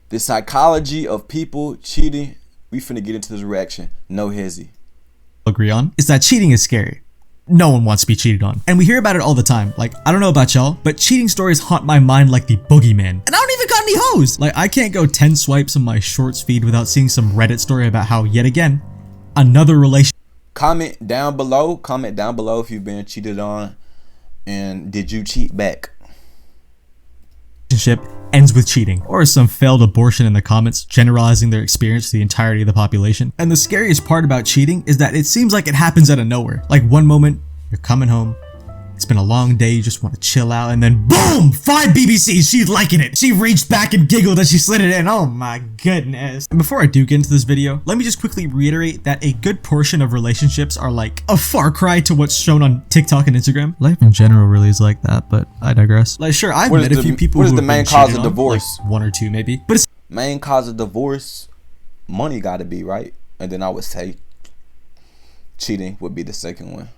The psychology of people cheating. We finna get into this reaction. No hezzy. Agree on is that cheating is scary. No one wants to be cheated on. And we hear about it all the time. Like, I don't know about y'all, but cheating stories haunt my mind like the boogeyman. And I don't even got any hoes! Like, I can't go 10 swipes on my shorts feed without seeing some Reddit story about how, yet again, another relationship. Comment down below if you've been cheated on. And did you cheat back? Ends with cheating, or some failed abortion in the comments, generalizing their experience to the entirety of the population. And the scariest part about cheating is that it seems like it happens out of nowhere. Like one moment, you're coming home, it's been a long day, you just want to chill out, and then boom! 5 BBCs, she's liking it! She reached back and giggled as she slid it in, oh my goodness. And before I do get into this video, let me just quickly reiterate that a good portion of relationships are like a far cry to what's shown on TikTok and Instagram. Life in general really is like that, but I digress. Like sure, I've met a few people who have been cheated on. What is the main cause of divorce? Like 1 or 2 maybe. But it's main cause of divorce, money gotta be, right? And then I would say cheating would be the second one.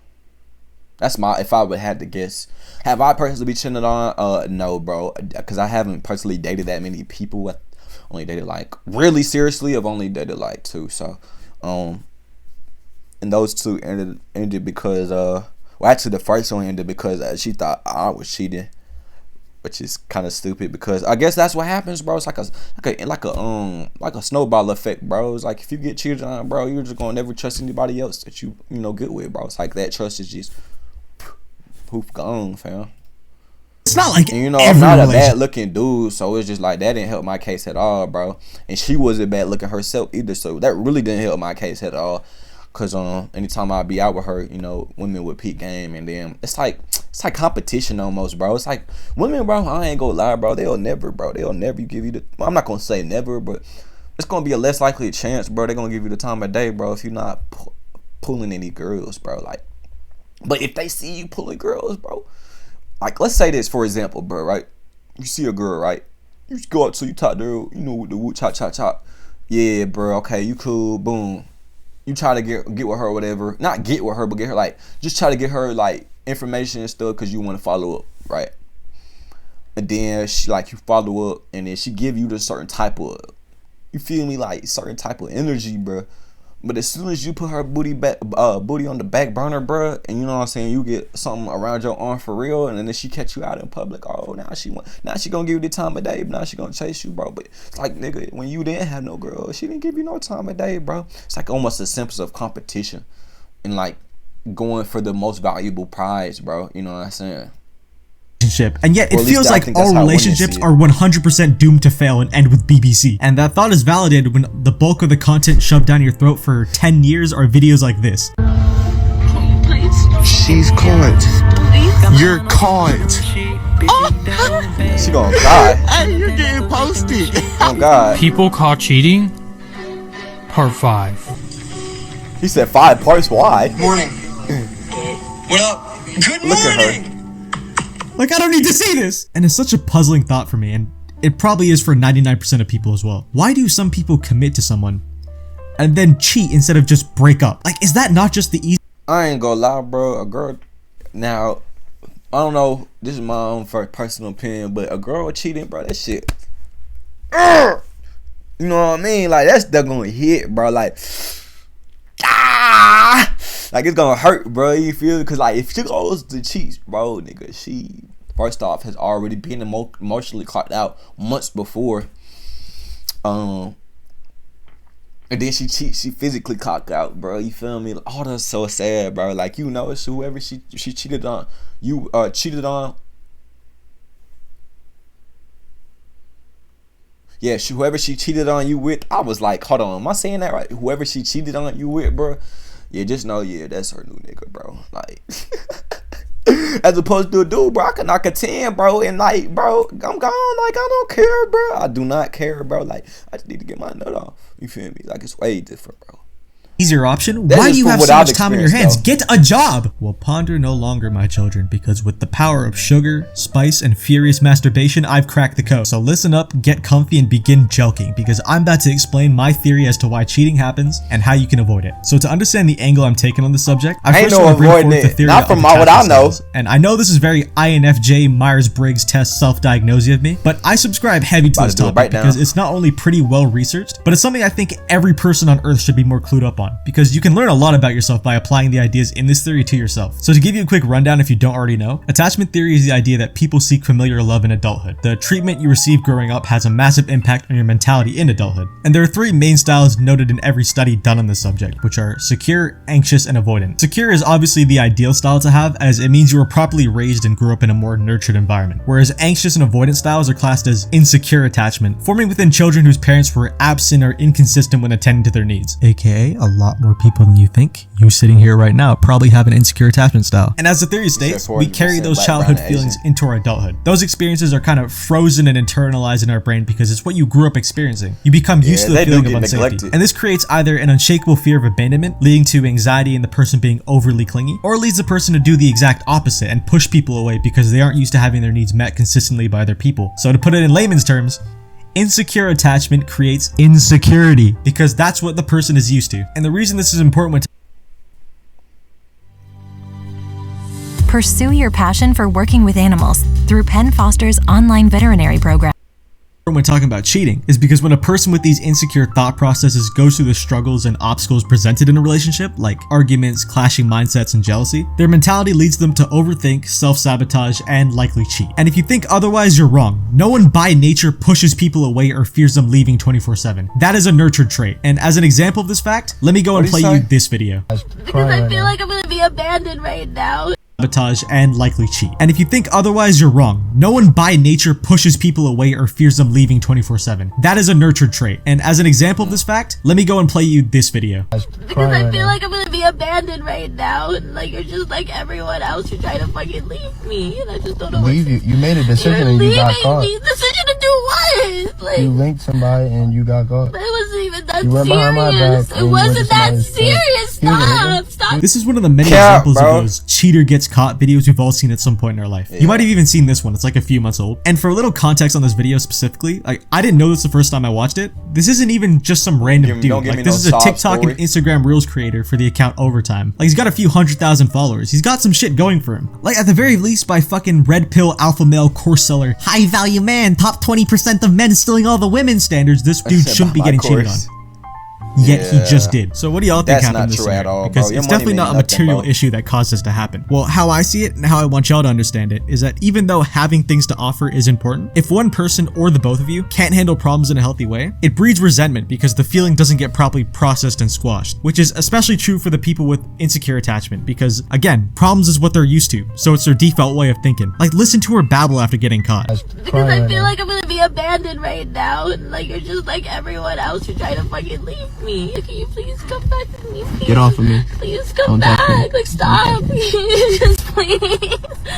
That's my, if I would have to guess. Have I personally been cheated on? No, bro. Because I haven't personally dated that many people. I've only dated like, really seriously, I've only dated like 2. So, and those 2 ended because, well, actually the first one ended because she thought I was cheating. Which is kind of stupid because I guess that's what happens, bro. It's like a snowball effect, bro. It's like if you get cheated on, bro, you're just gonna never trust anybody else that you get with, bro. It's like that trust is just poof gone, fam. It's not like, and I'm not a bad looking dude, so it's just like that didn't help my case at all, bro. And she wasn't bad looking herself either, so that really didn't help my case at all. Cause anytime I'd be out with her, women would peak game, and then it's like competition almost, bro. It's like women, bro. I ain't gonna lie, bro. They'll never give you the. Well, I'm not gonna say never, but it's gonna be a less likely chance, bro. They're gonna give you the time of day, bro, if you're not pulling any girls, bro. Like, but if they see you pulling girls, bro, like let's say this for example, bro, right? You see a girl, right? You just go up to you talk to her, with the woo chop chop chop. Yeah, bro. Okay, you cool. Boom. You try to get with her or whatever. Not get with her, but get her like just try to get her like information and stuff because you want to follow up, right? And then she you follow up, and then she give you the certain type of, you feel me, like certain type of energy, bro. But as soon as you put her booty on the back burner, bro, and you know what I'm saying, you get something around your arm for real, and then she catch you out in public. Oh, now she gonna give you the time of day. Now she gonna chase you, bro. But it's like, nigga, when you didn't have no girl, she didn't give you no time of day, bro. It's like almost a sense of competition and like going for the most valuable prize, bro. You know what I'm saying? And yet it feels like all relationships are 100% doomed to fail and end with BBC. And that thought is validated when the bulk of the content shoved down your throat for 10 years are videos like this. She's caught. You're caught. She gonna die. Hey, you're getting posted. Oh God. People caught cheating. Part 5. He said 5 parts. Why? Morning. What up? Good morning. Look at her. Like, I don't need to see this! And it's such a puzzling thought for me, and it probably is for 99% of people as well. Why do some people commit to someone and then cheat instead of just break up? Like, is that not just the easy? I ain't gonna lie, bro. A girl, now, I don't know, this is my own personal opinion, but a girl cheating, bro, that shit, you know what I mean? Like, that's gonna hit, bro. Like, like it's gonna hurt, bro. You feel? Cause like if she goes to cheat, bro, nigga, she first off has already been emotionally clocked out months before. And then she cheats, she physically clocked out, bro. You feel me? Oh, that's so sad, bro. Like, it's whoever she cheated on, you cheated on. Yeah, whoever she cheated on you with, I was like, hold on, am I saying that right? Whoever she cheated on you with, bro, yeah, just know, yeah, that's her new nigga, bro. Like, as opposed to a dude, bro, I can knock a 10, bro, and like, bro, I'm gone. Like, I don't care, bro. I do not care, bro. Like, I just need to get my nut off. You feel me? Like, it's way different, bro. easier option? That Why is do you from have what so I've much time on your hands? experienced, Get a job! Well, ponder no longer, my children, because with the power of sugar, spice, and furious masturbation, I've cracked the code. So listen up, get comfy, and begin jelking, because I'm about to explain my theory as to why cheating happens and how you can avoid it. So to understand the angle I'm taking on the subject, I Ain't first no want to bring avoiding forth the it. theory Not of from the what I attachment know. styles. And I know this is very INFJ Myers-Briggs test self-diagnosis of me, but I subscribe heavy to About this to do a topic breakdown. because it's not only pretty well researched, but it's something I think every person on earth should be more clued up on, because you can learn a lot about yourself by applying the ideas in this theory to yourself. So to give you a quick rundown if you don't already know, attachment theory is the idea that people seek familiar love in adulthood. The treatment you receive growing up has a massive impact on your mentality in adulthood. And there are three main styles noted in every study done on this subject, which are secure, anxious, and avoidant. Secure is obviously the ideal style to have, as it means you were properly raised and grew up in a more nurtured environment, whereas anxious and avoidant styles are classed as insecure attachment, forming within children whose parents were absent or inconsistent when attending to their needs, aka a lot more people than you think. You sitting here right now probably have an insecure attachment style. And as the theory states, we carry those Black, childhood brown, and feelings Asian. into our adulthood. Those experiences are kind of frozen and internalized in our brain because it's what you grew up experiencing. You become used to the they do feeling get of unsafety. neglected. And this creates either an unshakable fear of abandonment, leading to anxiety in the person being overly clingy, or leads the person to do the exact opposite and push people away because they aren't used to having their needs met consistently by other people. So to put it in layman's terms, insecure attachment creates insecurity because that's what the person is used to. And the reason this is important when Pursue your passion for working with animals through Penn Foster's online veterinary program. when talking about cheating is because when a person with these insecure thought processes goes through the struggles and obstacles presented in a relationship, like arguments, clashing mindsets, and jealousy, their mentality leads them to overthink, self-sabotage, and likely cheat. And if you think otherwise, you're wrong. No one by nature pushes people away or fears them leaving 24/7. That is a nurtured trait. And as an example of this fact, let me go and play you this video. Because I feel like I'm gonna be abandoned right now. Sabotage and likely cheat. And if you think otherwise, you're wrong. No one by nature pushes people away or fears them leaving 24/7. That is a nurtured trait. And as an example of this fact, let me go and play you this video. Because I feel like I'm gonna be abandoned right now, and like you're just like everyone else. You're trying to fucking leave me, and I just don't know what Leave you. You made a decision You're and you got leaving caught. me. Decision to do what? Like, You linked somebody and you got caught. but it wasn't even that You went behind my serious. back It and you went wasn't to that somebody's serious. face. You did Stop. it. Stop. This is one of the many Cap, examples bro. of those cheater gets caught videos we've all seen at some point in our life. You might have even seen this one. It's like a few months old. And for a little context on this video specifically, like I didn't know this the first time I watched it. This isn't even just some random dude. don't give Like me this no is a sob TikTok story. and Instagram Reels creator for the account Overtime. Like he's got a few 100,000 followers. He's got some shit going for him. Like at the very least, by fucking red pill alpha male course seller, high value man, top 20% of men stealing all the women standards, this dude said shouldn't be by getting cheated on. course. Yet he Yeah. just did. So what do y'all think That's happened not this true scenario? at all, Because bro. Your it's money definitely mean not a nothing, material bro. issue that caused this to happen. Well, how I see it and how I want y'all to understand it is that even though having things to offer is important, if one person or the both of you can't handle problems in a healthy way, it breeds resentment because the feeling doesn't get properly processed and squashed, which is especially true for the people with insecure attachment because, again, problems is what they're used to, so it's their default way of thinking. Like, listen to her babble after getting caught. Because I feel like I'm gonna be abandoned right now, and like you're just like everyone else. You're trying to fucking leave me. Can you please come back to me? Please? Get off of me. Please come Don't touch me. back. Like stop. Just please.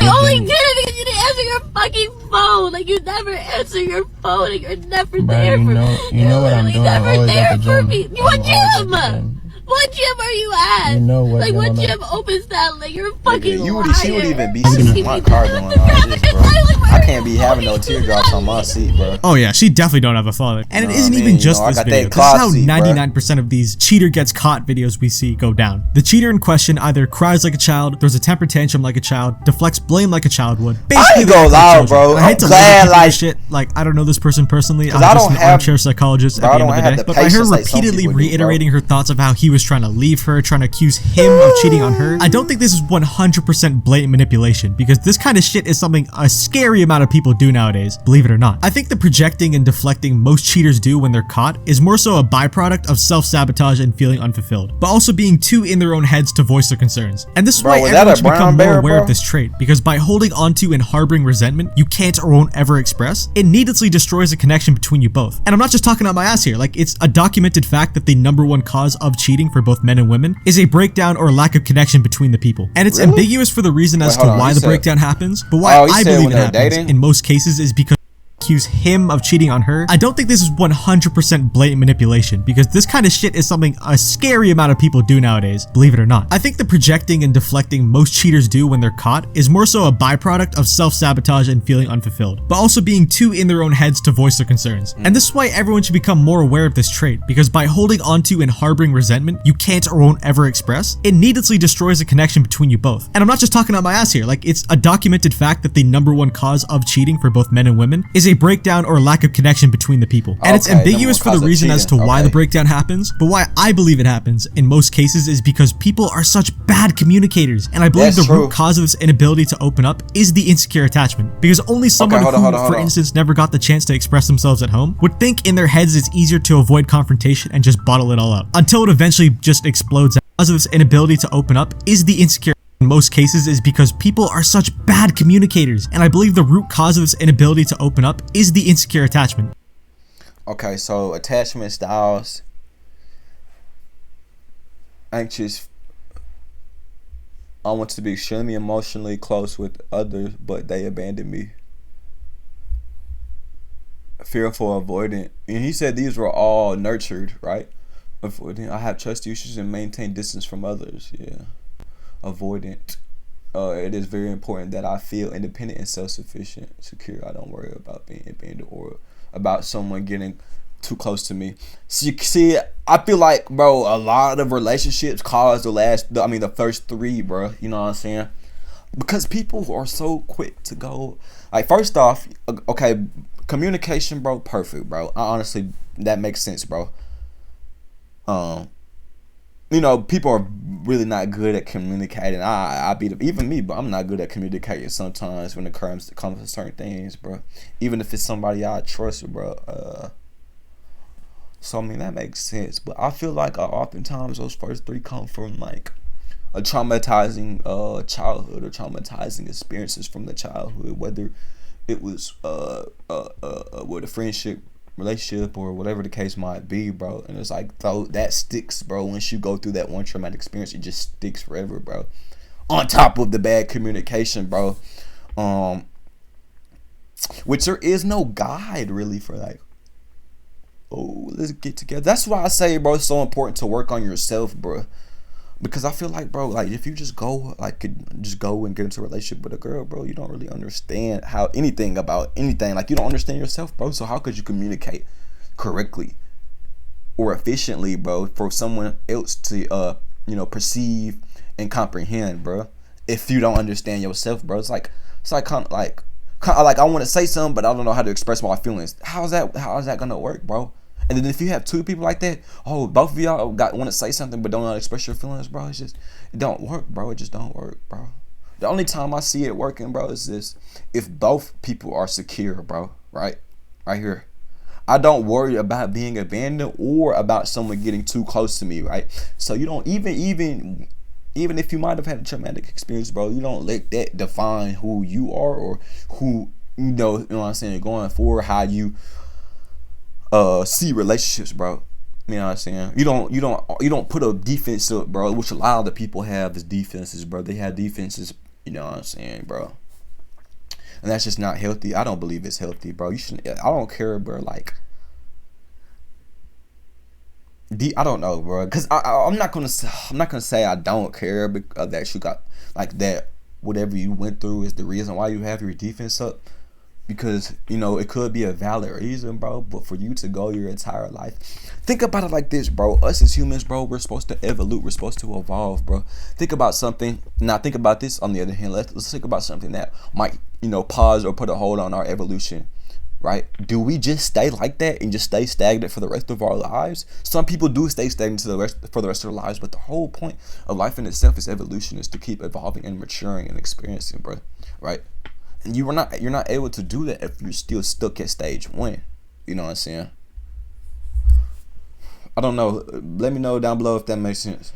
I only did it because you didn't answer your fucking phone. Like you never answer your phone, and you're never there for me. you know what I'm You're doing. I'm never always there at the for gym. me. I'm What always at gym? the gym. What gym are you at? You know what like gym what I'm at. gym opens that? Like you're a fucking You liar. would, she would even be Keep sitting me in my down car with doing the all traffic this, and bro. fire, like, why I are can't you be having no fucking teardrops on my seat, bro. Oh yeah, she definitely don't have a father. And it Know isn't what I even mean? just You know, I this got video. that This is how closet, bruh. 99% of these cheater gets caught videos we see go down. The cheater in question either cries like a child, throws a temper tantrum like a child, deflects blame like a child would. Basically, ain't they gonna act like lie, children. bro. I hate I'm to glad, label people like- this shit. Like I don't know this person personally. I'm I just don't an have- armchair psychologist bro, at I the end don't of the have day. the But by her patience like some repeatedly people do, bro. reiterating her thoughts of how he was trying to leave her, trying to accuse him of cheating on her, I don't think this is 100% blatant manipulation because this kind of shit is something a scary amount of people do nowadays, believe it or not. I think the projecting and deflecting most cheaters do when they're caught is more so a byproduct of self-sabotage and feeling unfulfilled, but also being too in their own heads to voice their concerns. And this is Bro, why was that everyone a should become brown more bear, aware bro? of this trait, because by holding onto and harboring resentment you can't or won't ever express, it needlessly destroys the connection between you both. And I'm not just talking out my ass here, like it's a documented fact that the #1 cause of cheating for both men and women is a breakdown or lack of connection between the people. And it's Really? ambiguous for the reason as Wait, hold to on, why you the said- breakdown happens, but why Oh, you I said believe when it they're happens dating? in most cases is because accuse him of cheating on her, I don't think this is 100% blatant manipulation, because this kind of shit is something a scary amount of people do nowadays, believe it or not. I think the projecting and deflecting most cheaters do when they're caught is more so a byproduct of self-sabotage and feeling unfulfilled, but also being too in their own heads to voice their concerns. And this is why everyone should become more aware of this trait, because by holding onto and harboring resentment you can't or won't ever express, it needlessly destroys the connection between you both. And I'm not just talking out my ass here, like it's a documented fact that the #1 cause of cheating for both men and women is a breakdown or lack of connection between the people. And it's ambiguous for the reason as to why the breakdown happens, but why I believe it happens in most cases is because people are such bad communicators. And I believe the root cause of this inability to open up is the insecure attachment, because only someone who, for instance, never got the chance to express themselves at home would think in their heads it's easier to avoid confrontation and just bottle it all up until it eventually just explodes out. Because of this inability to open up is the insecure in most cases is because people are such bad communicators, and I believe the root cause of this inability to open up is the insecure attachment. Okay, so attachment styles. Anxious. I want to be extremely emotionally close with others, but they abandon me. Fearful, avoidant. And he said these were all nurtured, right? Avoidant. I have trust issues and maintain distance from others. Yeah. Avoidant. It is very important that I feel independent and self-sufficient, secure. I don't worry about being abandoned or about someone getting too close to me. See, I feel like, bro, a lot of relationships cause the first three, bro. You know what I'm saying? Because people are so quick to go. Like, first off, okay, communication, bro, perfect, bro. Honestly, that makes sense, bro. You know, people are really not good at communicating. Even me, but I'm not good at communicating sometimes when it comes to certain things, bro. Even if it's somebody I trust, bro. So I mean that makes sense. But I feel like oftentimes those first three come from like a traumatizing childhood or traumatizing experiences from the childhood, whether it was with a friendship, relationship, or whatever the case might be, bro. And it's like, though, that sticks, bro. Once you go through that one traumatic experience, it just sticks forever, bro. On top of the bad communication, bro. Which there is no guide really for like, oh, let's get together. That's why I say, bro, it's so important to work on yourself, bro. Because I feel like, bro, like if you just go and get into a relationship with a girl, bro, you don't really understand anything about anything. Like, you don't understand yourself, bro. So how could you communicate correctly or efficiently, bro, for someone else to perceive and comprehend, bro? If you don't understand yourself, bro, it's like kind of like I want to say something, but I don't know how to express my feelings. How is that gonna work, bro? And then if you have two people like that, both of y'all want to say something but don't know how to express your feelings, bro, it don't work, bro. It just don't work, bro. The only time I see it working, bro, is this: if both people are secure, bro, right here. I don't worry about being abandoned or about someone getting too close to me, right? So you don't even if you might have had a traumatic experience, bro, you don't let that define who you are or who you know what I'm saying, going forward, how you see relationships, bro. You know what I'm saying? You don't put a defense up, bro, which a lot of the people have is defenses, bro. They have defenses, you know what I'm saying, bro. And that's just not healthy. I don't believe it's healthy, bro. I don't care, bro, like I don't know, bro, because I'm not gonna say I don't care because that you got like that. Whatever you went through is the reason why you have your defense up. Because, you know, it could be a valid reason, bro, but for you to go your entire life, think about it like this, bro. Us as humans, bro, we're supposed to evolve, we're supposed to evolve, bro. Think about something. Now think about this on the other hand. Let's think about something that might, pause or put a hold on our evolution, right? Do we just stay like that and just stay stagnant for the rest of our lives? Some people do stay stagnant for the rest of their lives, but the whole point of life in itself is evolution, is to keep evolving and maturing and experiencing, bro, right? And you're not able to do that if you're still stuck at stage 1. You know what I'm saying? I don't know. Let me know down below if that makes sense.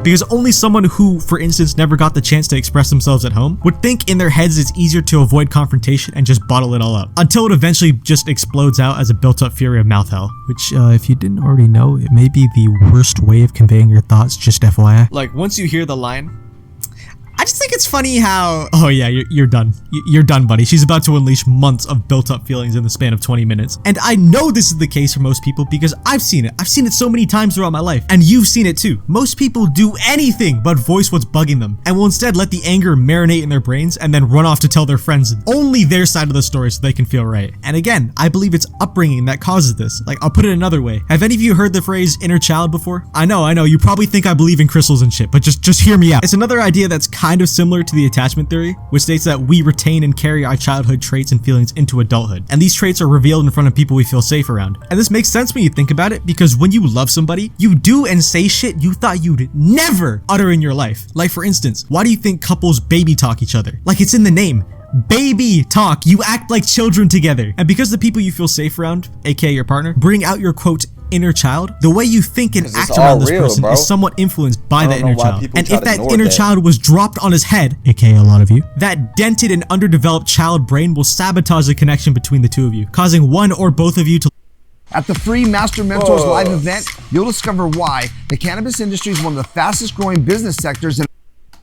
Because only someone who, for instance, never got the chance to express themselves at home would think in their heads it's easier to avoid confrontation and just bottle it all up until it eventually just explodes out as a built-up fury of mouth hell. Which, if you didn't already know, it may be the worst way of conveying your thoughts, just FYI. Like, once you hear the line, I just think it's funny how, oh yeah, you're done. You're done, buddy. She's about to unleash months of built-up feelings in the span of 20 minutes. And I know this is the case for most people because I've seen it. I've seen it so many times throughout my life. And you've seen it too. Most people do anything but voice what's bugging them and will instead let the anger marinate in their brains and then run off to tell their friends only their side of the story so they can feel right. And again, I believe it's upbringing that causes this. Like, I'll put it another way. Have any of you heard the phrase inner child before? I know, you probably think I believe in crystals and shit, but just hear me out. It's another idea that's kind of similar to the attachment theory, which states that we retain and carry our childhood traits and feelings into adulthood. And these traits are revealed in front of people we feel safe around. And this makes sense when you think about it, because when you love somebody, you do and say shit you thought you'd never utter in your life. Like, for instance, why do you think couples baby talk each other? Like, it's in the name. Baby talk. You act like children together. And because the people you feel safe around, aka your partner, bring out your quote inner child, the way you think and act around this person is somewhat influenced by that inner child. And if that inner child was dropped on his head, aka a lot of you, that dented and underdeveloped child brain will sabotage the connection between the two of you, causing one or both of you to... At the free Master Mentors live event, you'll discover why the cannabis industry is one of the fastest growing business sectors in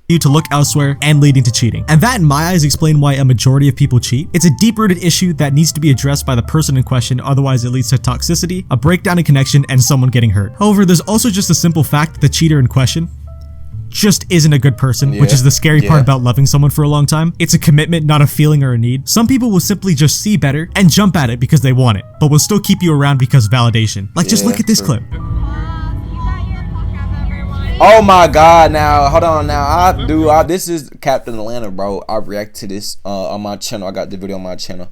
you to look elsewhere and leading to cheating. And that, in my eyes, explain why a majority of people cheat. It's a deep-rooted issue that needs to be addressed by the person in question, otherwise it leads to toxicity, a breakdown in connection, and someone getting hurt. However, there's also just a simple fact that the cheater in question just isn't a good person, which is the scary part about loving someone for a long time. It's a commitment, not a feeling or a need. Some people will simply just see better and jump at it because they want it, but will still keep you around because of validation. Like, just look at this clip. Oh my god, now hold on now. This is Captain Atlanta, bro. I react to this on my channel. I got the video on my channel.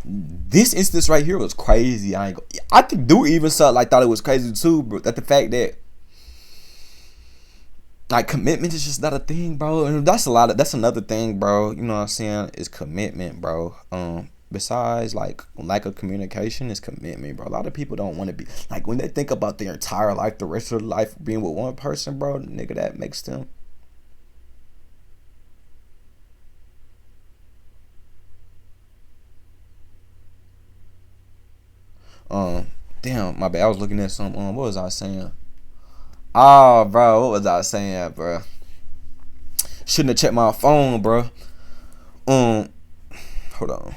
This instance right here was crazy. I could do even something like thought it was crazy too, bro. That the fact that like commitment is just not a thing, bro. And that's another thing, bro. You know what I'm saying? Is commitment, bro. Besides like lack of communication is commitment, bro. A lot of people don't want to be like, when they think about their entire life, the rest of their life being with one person, bro, nigga, that makes them damn, my bad. I was looking at some what was I saying? Oh, bro, what was I saying, bro? Shouldn't have checked my phone, bro. Hold on.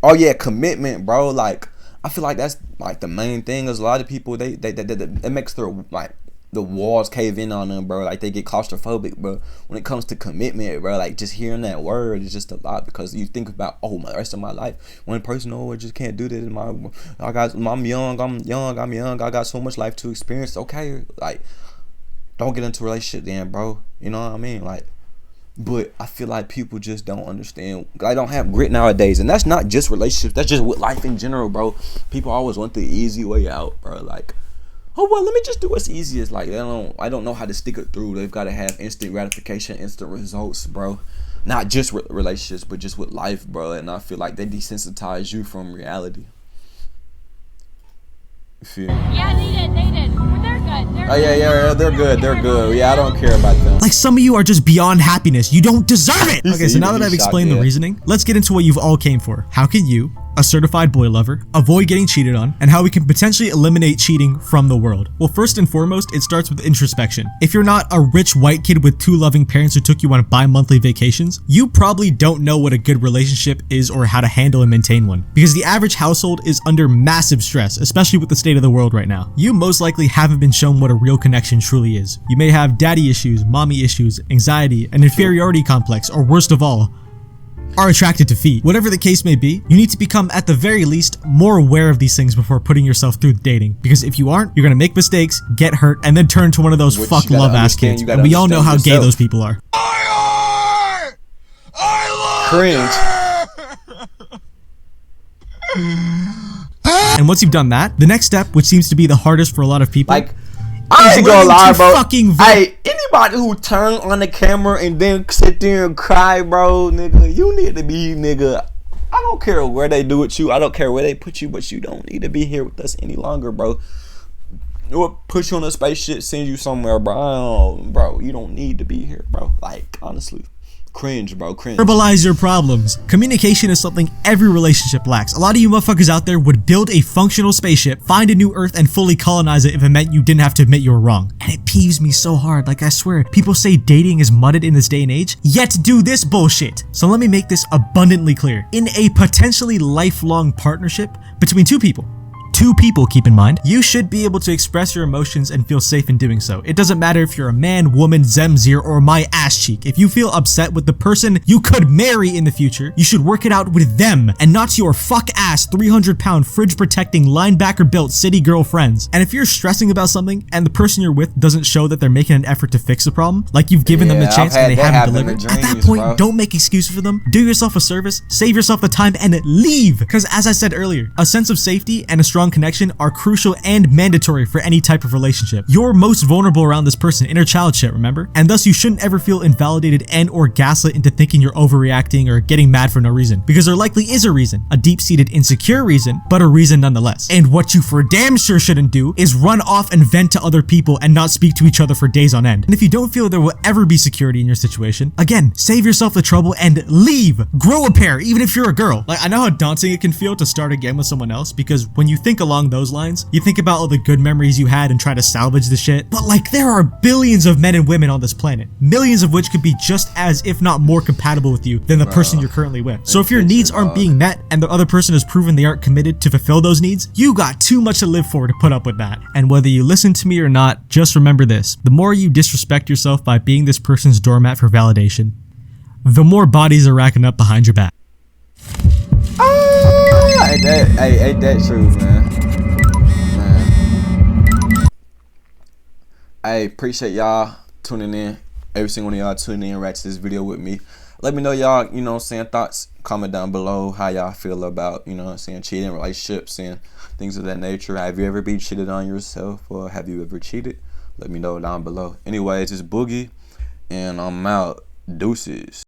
Oh yeah, commitment, bro. Like, I feel like that's like the main thing. Is a lot of people they it makes their like the walls cave in on them, bro. Like, they get claustrophobic, bro. When it comes to commitment, bro, like just hearing that word is just a lot, because you think about, oh, my rest of my life, one person, oh, I just can't do this. I'm young. I got so much life to experience. Okay, like, don't get into a relationship then, bro. You know what I mean? Like. But I feel like people just don't understand. I don't have grit nowadays, and that's not just relationships. That's just with life in general, bro. People always want the easy way out, bro. Like, oh well, let me just do what's easiest. Like, I don't know how to stick it through. They've got to have instant gratification, instant results, bro. Not just with relationships, but just with life, bro. And I feel like they desensitize you from reality. You feel me? Yeah, they did. But they're good. Oh yeah, they're good. Yeah, I don't care about them. Like, some of you are just beyond happiness. You don't deserve it. Okay, so now that I've explained the reasoning, let's get into what you've all came for. How can you, a certified boy lover, avoid getting cheated on, and how we can potentially eliminate cheating from the world? Well, first and foremost, it starts with introspection. If you're not a rich white kid with 2 loving parents who took you on bi-monthly vacations, you probably don't know what a good relationship is or how to handle and maintain one, because the average household is under massive stress, especially with the state of the world right now. You most likely haven't been shown what a real connection truly is. You may have daddy issues, mommy issues, anxiety, an inferiority complex, or worst of all, are attracted to feet. Whatever the case may be, you need to become, at the very least, more aware of these things before putting yourself through dating. Because if you aren't, you're gonna make mistakes, get hurt, and then turn to one of those fuck love ass kids. And we all know how gay those people are. Cringe. And once you've done that, the next step, which seems to be the hardest for a lot of people, like, I ain't gonna lie, bro. Hey, anybody who turn on the camera and then sit there and cry, bro, nigga, you need to be, nigga. I don't care where they do it you. I don't care where they put you, but you don't need to be here with us any longer, bro. Or put you on a spaceship, send you somewhere, bro. Bro, you don't need to be here, bro. Like, honestly, Cringe, bro. Cringe. Verbalize your problems. Communication is something every relationship lacks. A lot of you motherfuckers out there would build a functional spaceship, find a new Earth, and fully colonize it if it meant you didn't have to admit you were wrong. And it peeves me so hard. Like, I swear, people say dating is mudded in this day and age, yet do this bullshit. So let me make this abundantly clear. In a potentially lifelong partnership between two people, keep in mind, you should be able to express your emotions and feel safe in doing so. It doesn't matter if you're a man, woman, Zemzir, or my ass cheek. If you feel upset with the person you could marry in the future, you should work it out with them and not your fuck ass 300-pound fridge protecting linebacker built city girl friends. And if you're stressing about something and the person you're with doesn't show that they're making an effort to fix the problem, like you've given them the chance and they haven't delivered, at that point, don't make excuses for them. Do yourself a service, save yourself the time, and leave. Because as I said earlier, a sense of safety and a strong connection are crucial and mandatory for any type of relationship. You're most vulnerable around this person, inner child shit, remember? And thus you shouldn't ever feel invalidated and or gaslit into thinking you're overreacting or getting mad for no reason, because there likely is a reason, a deep-seated insecure reason, but a reason nonetheless. And what you for damn sure shouldn't do is run off and vent to other people and not speak to each other for days on end. And if you don't feel there will ever be security in your situation, again, save yourself the trouble and leave. Grow a pair, even if you're a girl. Like, I know how daunting it can feel to start again with someone else, because when you think along those lines, you think about all the good memories you had and try to salvage the shit. But like, there are billions of men and women on this planet, millions of which could be just as, if not more compatible with you than the person you're currently with. So if your needs aren't being met and the other person has proven they aren't committed to fulfill those needs, you got too much to live for to put up with that. And whether you listen to me or not, just remember this: the more you disrespect yourself by being this person's doormat for validation, the more bodies are racking up behind your back. Ain't that true, man? I appreciate y'all tuning in. Every single one of y'all tuning in right to this video with me. Let me know y'all, you know what I'm saying, thoughts. Comment down below how y'all feel about, you know what I'm saying, cheating, relationships, and things of that nature. Have you ever been cheated on yourself, or have you ever cheated? Let me know down below. Anyways, it's Boogie, and I'm out. Deuces.